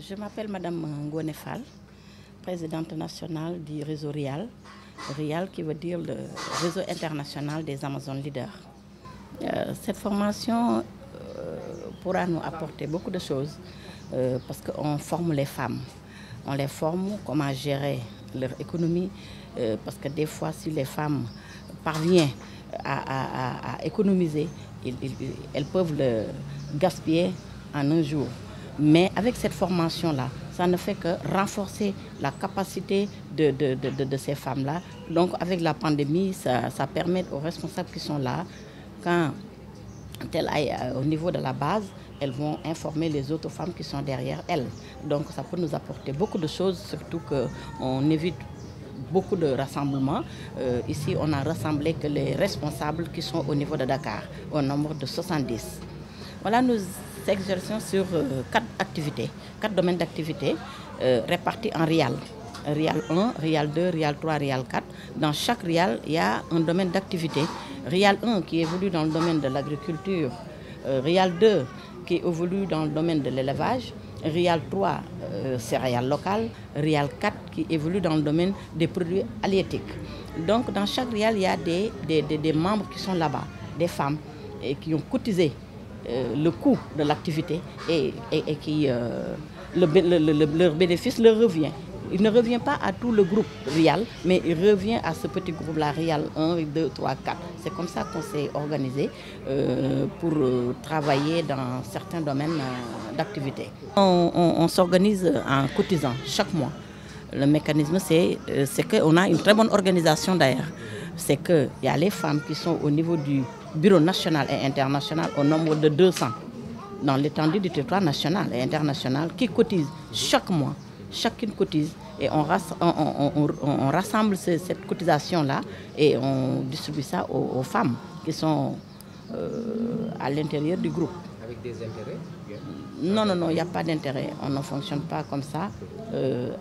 Je m'appelle Madame Ngone Fall, présidente nationale du réseau RIAL. RIAL qui veut dire le réseau international des Amazones leaders. Cette formation pourra nous apporter beaucoup de choses parce qu'on forme les femmes. On les forme comment gérer leur économie parce que des fois si les femmes parviennent à économiser, elles peuvent le gaspiller en un jour. Mais avec cette formation-là, ça ne fait que renforcer la capacité de ces femmes-là. Donc avec la pandémie, ça permet aux responsables qui sont là, quand elles aillent au niveau de la base, elles vont informer les autres femmes qui sont derrière elles. Donc ça peut nous apporter beaucoup de choses, surtout qu'on évite beaucoup de rassemblements. Ici, on a rassemblé que les responsables qui sont au niveau de Dakar, au nombre de 70. Voilà, nous exerçons sur 4 activités, 4 domaines d'activité répartis en RIAL. RIAL 1, RIAL 2, RIAL 3, RIAL 4. Dans chaque RIAL, il y a un domaine d'activité. RIAL 1 qui évolue dans le domaine de l'agriculture, RIAL 2 qui évolue dans le domaine de l'élevage, RIAL 3, céréales locales, RIAL 4 qui évolue dans le domaine des produits halieutiques. Donc dans chaque RIAL, il y a des membres qui sont là-bas, des femmes et qui ont cotisé le coût de l'activité et qui leur bénéfice leur revient. Il ne revient pas à tout le groupe RIAL, mais il revient à ce petit groupe-là, RIAL 1, 2, 3, 4. C'est comme ça qu'on s'est organisé pour travailler dans certains domaines d'activité. On s'organise en cotisant chaque mois. Le mécanisme, c'est qu'on a une très bonne organisation d'ailleurs. C'est qu'il y a les femmes qui sont au niveau du bureau national et international au nombre de 200 dans l'étendue du territoire national et international qui cotisent chaque mois. Chacune cotise et on rassemble cette cotisation-là et on distribue ça aux femmes qui sont à l'intérieur du groupe. Avec des intérêts? Non, il n'y a pas d'intérêt. On ne fonctionne pas comme ça.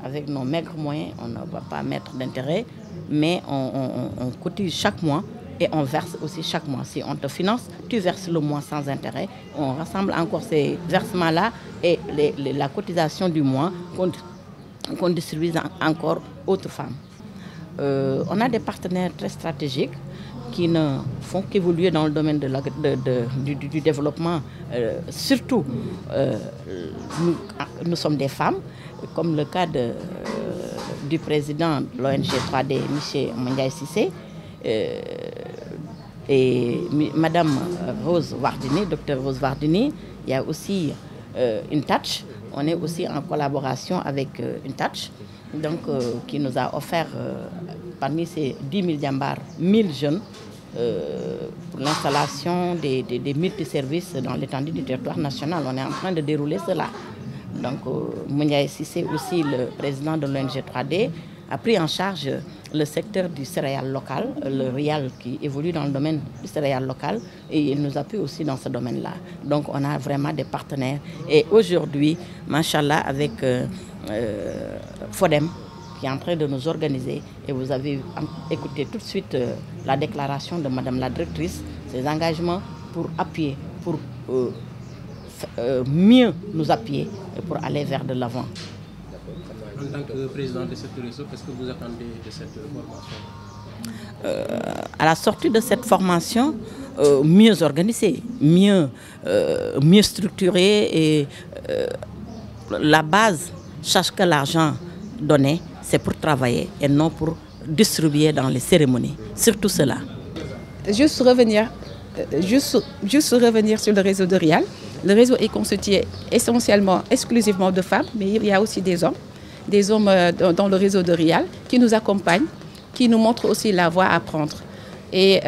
Avec nos maigres moyens, on ne va pas mettre d'intérêt, mais on cotise chaque mois et on verse aussi chaque mois. Si on te finance, tu verses le mois sans intérêt. On rassemble encore ces versements-là et la cotisation du mois qu'on distribue encore aux autres femmes. On a des partenaires très stratégiques qui ne font qu'évoluer dans le domaine du développement. Surtout, nous sommes des femmes, comme le cas du président de l'ONG 3D, M. Mandiaye Cissé, et Madame Rose Wardini, Dr Rose Wardini. Il y a aussi InTouch. On est aussi en collaboration avec InTouch, donc qui nous a offert parmi ces 10 000 diambars, 1000 jeunes pour l'installation des multiservices dans l'étendue du territoire national. On est en train de dérouler cela. Donc Mandiaye Cissé aussi, le président de l'ONG 3D, a pris en charge le secteur du céréal local, le RIAL qui évolue dans le domaine du céréal local et il nous appuie aussi dans ce domaine-là. Donc on a vraiment des partenaires. Et aujourd'hui, machallah, avec FODEM qui est en train de nous organiser, et vous avez écouté tout de suite la déclaration de Madame la directrice, ses engagements pour appuyer, pour mieux nous appuyer et pour aller vers de l'avant. En tant que président de cette réseau, qu'est-ce que vous attendez de cette formation? À la sortie de cette formation, mieux organisée, mieux structurée et la base, sache que l'argent donné, c'est pour travailler et non pour distribuer dans les cérémonies. Surtout cela. Juste revenir sur le réseau de RIAL. Le réseau est constitué essentiellement, exclusivement de femmes, mais il y a aussi des hommes dans le réseau de RIAL qui nous accompagnent, qui nous montrent aussi la voie à prendre. Et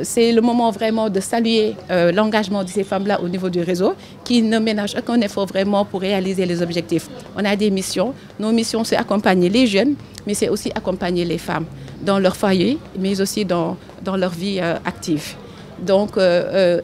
c'est le moment vraiment de saluer l'engagement de ces femmes-là au niveau du réseau qui ne ménagent aucun effort vraiment pour réaliser les objectifs. On a des missions. Nos missions, c'est accompagner les jeunes, mais c'est aussi accompagner les femmes dans leur foyer, mais aussi dans leur vie active. Donc,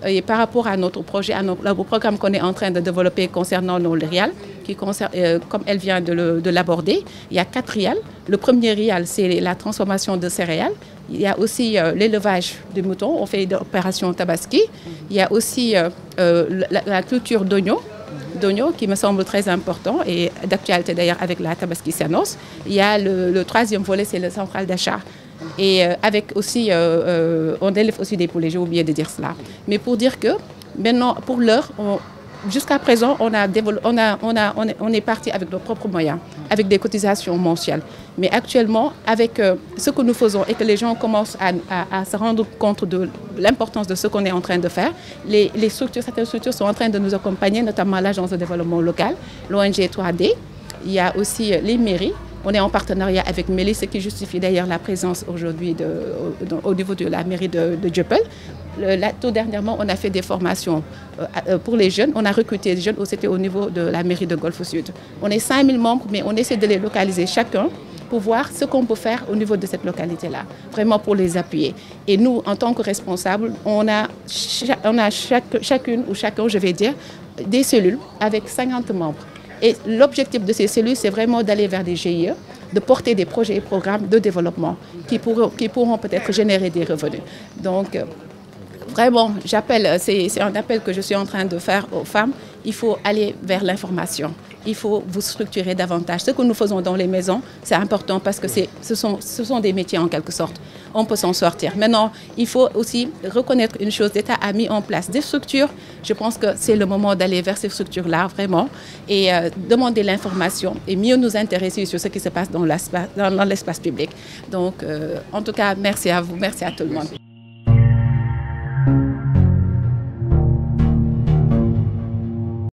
et par rapport à notre projet, au programme qu'on est en train de développer concernant nos RIAL, qui concerne, comme elle vient de l'aborder, il y a 4 RIAL. Le premier RIAL, c'est la transformation de céréales. Il y a aussi l'élevage de moutons, on fait l'opération Tabaski. Il y a aussi la culture d'oignons. d'oignons qui me semble très important et d'actualité d'ailleurs avec la Tabaski s'annonce. Il y a le troisième volet, c'est le central d'achat. Et avec aussi, on élève aussi des poulets, j'ai oublié de dire cela. Mais pour dire que maintenant, pour l'heure, jusqu'à présent, on est parti avec nos propres moyens, avec des cotisations mensuelles. Mais actuellement, avec ce que nous faisons et que les gens commencent à se rendre compte de l'importance de ce qu'on est en train de faire, certaines structures sont en train de nous accompagner, notamment l'Agence de développement local, l'ONG 3D. Il y a aussi les mairies. On est en partenariat avec Mélis, ce qui justifie d'ailleurs la présence aujourd'hui au niveau de la mairie de Dieuppeul. Tout dernièrement, on a fait des formations pour les jeunes. On a recruté des jeunes, c'était au niveau de la mairie de Golfe Sud. On est 5000 membres, mais on essaie de les localiser chacun pour voir ce qu'on peut faire au niveau de cette localité-là, vraiment pour les appuyer. Et nous, en tant que responsables, on a chacune ou chacun, je vais dire, des cellules avec 50 membres. Et l'objectif de ces cellules, c'est vraiment d'aller vers des GIE, de porter des projets et programmes de développement qui pourront peut-être générer des revenus. Donc, vraiment, c'est un appel que je suis en train de faire aux femmes. Il faut aller vers l'information. Il faut vous structurer davantage. Ce que nous faisons dans les maisons, c'est important parce que ce sont des métiers en quelque sorte. On peut s'en sortir. Maintenant, il faut aussi reconnaître une chose. L'État a mis en place des structures. Je pense que c'est le moment d'aller vers ces structures-là, vraiment, et demander l'information et mieux nous intéresser sur ce qui se passe dans l'espace public. Donc, en tout cas, merci à vous, merci à tout le monde.